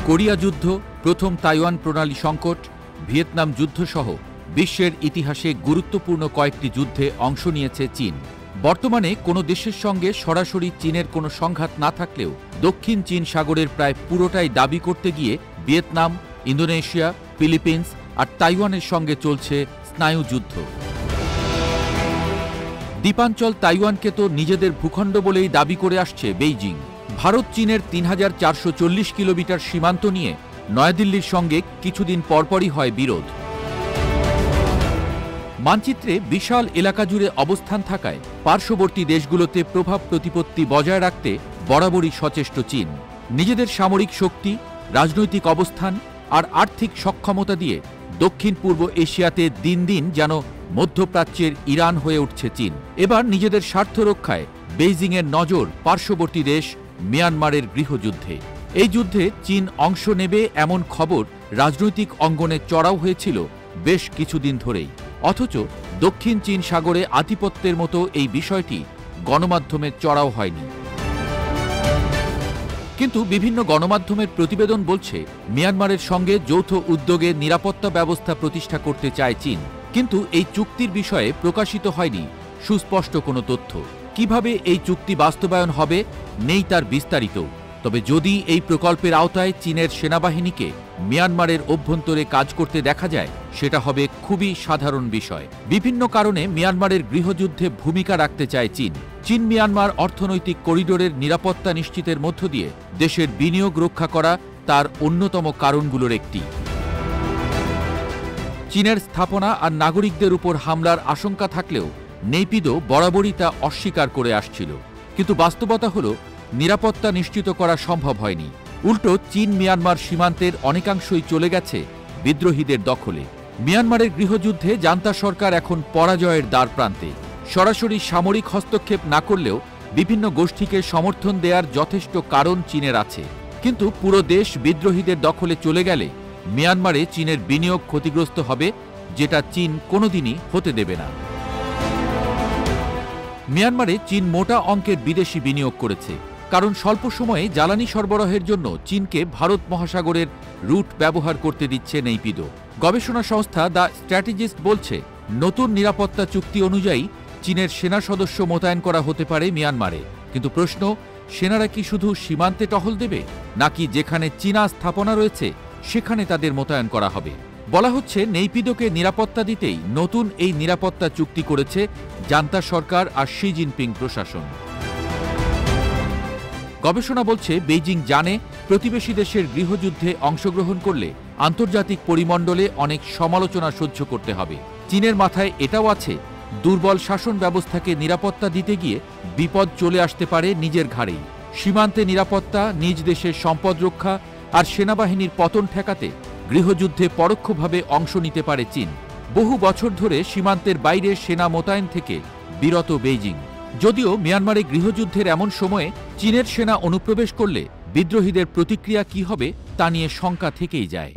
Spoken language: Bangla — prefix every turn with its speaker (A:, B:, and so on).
A: কোরিয়া যুদ্ধ, প্রথম তাইওয়ান প্রণালী সংকট, ভিয়েতনাম যুদ্ধসহ বিশ্বের ইতিহাসে গুরুত্বপূর্ণ কয়েকটি যুদ্ধে অংশ নিয়েছে চীন। বর্তমানে কোনো দেশের সঙ্গে সরাসরি চীনের কোনো সংঘাত না থাকলেও দক্ষিণ চীন সাগরের প্রায় পুরোটাই দাবি করতে গিয়ে ভিয়েতনাম, ইন্দোনেশিয়া, ফিলিপিন্স আর তাইওয়ানের সঙ্গে চলছে স্নায়ুযুদ্ধ। দ্বীপাঞ্চল তাইওয়ানকে তো নিজেদের ভূখণ্ড বলেই দাবি করে আসছে বেইজিং। ভারত চীনের ৩,৪৪০ কিলোমিটার সীমান্ত নিয়ে নয়াদিল্লির সঙ্গে কিছুদিন পরপরই হয় বিরোধ। মানচিত্রে বিশাল এলাকা জুড়ে অবস্থান থাকায় পার্শ্ববর্তী দেশগুলোতে প্রভাব প্রতিপত্তি বজায় রাখতে বরাবরই সচেষ্ট চীন। নিজেদের সামরিক শক্তি, রাজনৈতিক অবস্থান আর আর্থিক সক্ষমতা দিয়ে দক্ষিণ পূর্ব এশিয়াতে দিন দিন যেন মধ্যপ্রাচ্যের ইরান হয়ে উঠছে চীন। এবার নিজেদের স্বার্থ রক্ষায় বেইজিংয়ের নজর পার্শ্ববর্তী দেশ মিয়ানমারের গৃহযুদ্ধে। এই যুদ্ধে চীন অংশ নেবে এমন খবর রাজনৈতিক অঙ্গনে চড়াও হয়েছিল বেশ কিছুদিন ধরেই। অথচ দক্ষিণ চীন সাগরে আধিপত্যের মতো এই বিষয়টি গণমাধ্যমে চড়াও হয়নি। কিন্তু বিভিন্ন গণমাধ্যমের প্রতিবেদন বলছে মিয়ানমারের সঙ্গে যৌথ উদ্যোগে নিরাপত্তা ব্যবস্থা প্রতিষ্ঠা করতে চায় চীন। কিন্তু এই চুক্তির বিষয়ে প্রকাশিত হয়নি সুস্পষ্ট কোনো তথ্য। কিভাবে এই চুক্তি বাস্তবায়ন হবে নেই তার বিস্তারিত। তবে যদি এই প্রকল্পের আওতায় চীনের সেনাবাহিনীকে মিয়ানমারের অভ্যন্তরে কাজ করতে দেখা যায়, সেটা হবে খুবই সাধারণ বিষয়। বিভিন্ন কারণে মিয়ানমারের গৃহযুদ্ধে ভূমিকা রাখতে চায় চীন। চীন মিয়ানমার অর্থনৈতিক করিডোরের নিরাপত্তা নিশ্চিতের মধ্য দিয়ে দেশের বিনিয়োগ রক্ষা করা তার অন্যতম কারণগুলোর একটি। চীনের স্থাপনা আর নাগরিকদের উপর হামলার আশঙ্কা থাকলেও নেইপিদো বরাবরই তা অস্বীকার করে আসছিল। কিন্তু বাস্তবতা হল নিরাপত্তা নিশ্চিত করা সম্ভব হয়নি। উল্টো চীন মিয়ানমার সীমান্তের অনেকাংশই চলে গেছে বিদ্রোহীদের দখলে। মিয়ানমারের গৃহযুদ্ধে জান্তা সরকার এখন পরাজয়ের দ্বারপ্রান্তে। সরাসরি সামরিক হস্তক্ষেপ না করলেও বিভিন্ন গোষ্ঠীকে সমর্থন দেওয়ার যথেষ্ট কারণ চীনের আছে। কিন্তু পুরো দেশ বিদ্রোহীদের দখলে চলে গেলে মিয়ানমারে চীনের বিনিয়োগ ক্ষতিগ্রস্ত হবে, যেটা চীন কোনোদিনই হতে দেবে না। মিয়ানমারে চীন মোটা অঙ্কের বিদেশি বিনিয়োগ করেছে, কারণ স্বল্প সময়ে জ্বালানি সরবরাহের জন্য চীনকে ভারত মহাসাগরের রুট ব্যবহার করতে দিচ্ছে নেইপিদো। গবেষণা সংস্থা দ্য স্ট্র্যাটেজিস্ট বলছে, নতুন নিরাপত্তা চুক্তি অনুযায়ী চীনের সেনা সদস্য মোতায়েন করা হতে পারে মিয়ানমারে। কিন্তু প্রশ্ন, সেনারা কি শুধু সীমান্তে টহল দেবে, নাকি যেখানে চীনা স্থাপনা রয়েছে সেখানে তাদের মোতায়েন করা হবে? বলা হচ্ছে নেইপিদোকে নিরাপত্তা দিতেই নতুন এই নিরাপত্তা চুক্তি করেছে জান্তা সরকার আর শি জিনপিং প্রশাসন। গবেষণা বলছে বেইজিং জানে প্রতিবেশী দেশের গৃহযুদ্ধে অংশগ্রহণ করলে আন্তর্জাতিক পরিমণ্ডলে অনেক সমালোচনা সহ্য করতে হবে। চীনের মাথায় এটাও আছে, দুর্বল শাসন ব্যবস্থাকে নিরাপত্তা দিতে গিয়ে বিপদ চলে আসতে পারে নিজের ঘাড়েই। সীমান্তে নিরাপত্তা, নিজ দেশের সম্পদ রক্ষা আর সেনাবাহিনীর পতন ঠেকাতে গৃহযুদ্ধে পরোক্ষভাবে অংশ নিতে পারে চীন। বহু বছর ধরে সীমান্তের বাইরে সেনা মোতায়েন থেকে বিরত বেইজিং। যদিও মিয়ানমারে গৃহযুদ্ধের এমন সময়ে চীনের সেনা অনুপ্রবেশ করলে বিদ্রোহীদের প্রতিক্রিয়া কি হবে তা নিয়ে শঙ্কা থেকেই যায়।